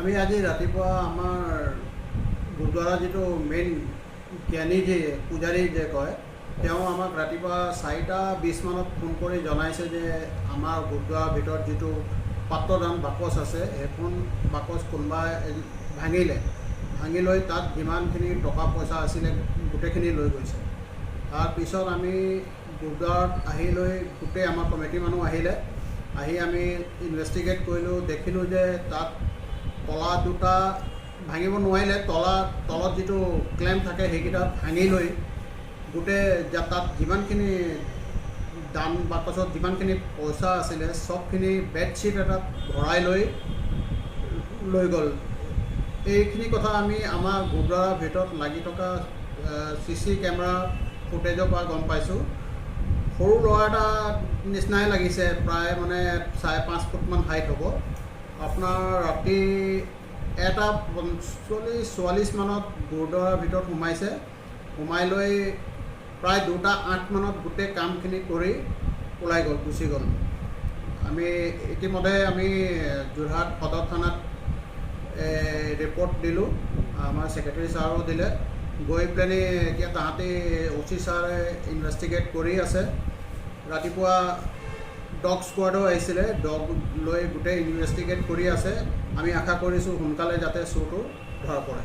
আমি আজি ৰাতিপুৱা আমাৰ গুৰুদ্বাৰা যিটো মেইন জ্ঞানী যে পূজাৰী যে কয় তেওঁ আমাক ৰাতিপুৱা 4:20 মানত ফোন কৰি জনাইছে যে আমাৰ গুৰুদ্বাৰৰ ভিতৰত যিটো পাত্ৰদান বাকচ আছে সেইখন বাকচ কোনোবাই ভাঙি লৈ তাত যিমানখিনি টকা পইচা আছিলে গোটেইখিনি লৈ গৈছে। তাৰপিছত আমি গুৰুদ্বাৰত আহি লৈ গোটেই আমাৰ কমিটিৰ মানুহ আহি আমি ইনভেষ্টিগেট কৰিলোঁ, দেখিলোঁ যে তাত তলা দুটা ভাঙিব নোৱাৰিলে, তলত যিটো ক্লেম্প থাকে সেইকেইটা ভাঙি লৈ গোটেই তাত যিমানখিনি দান বাকচত যিমানখিনি পইচা আছিলে চবখিনি বেডশ্বীট এটাত ভৰাই লৈ গ'ল। এইখিনি কথা আমি আমাৰ গুৰুদ্বাৰৰ ভিতৰত লাগি থকা CC কেমেৰা ফুটেজৰ পৰা গম পাইছোঁ। সৰু ল'ৰা এটা নিচিনাই লাগিছে, প্ৰায় মানে 5.5 ফুটমান হাইট হ'ব। আপোনাৰ ৰাতি 1:45 মানত গুৰুদ্বাৰৰ ভিতৰত সোমাই লৈ প্ৰায় 2:08 মানত গোটেই কামখিনি কৰি গুচি গ'ল। আমি ইতিমধ্যে যোৰহাট সদৰ থানাত ৰিপৰ্ট দিলোঁ, আমাৰ ছেক্ৰেটাৰী ছাৰো দিলে। গৈ পেলাই এতিয়া তাহাঁতি OC ছাৰে ইনভেষ্টিগেট কৰি আছে। ৰাতিপুৱা ডগ স্কোৱাডো আহিছিলে, ডগ লৈ গোটেই ইনভেষ্টিগেট কৰি আছে। আমি আশা কৰিছোঁ সোনকালে যাতে চোৰটো ধৰা পৰে।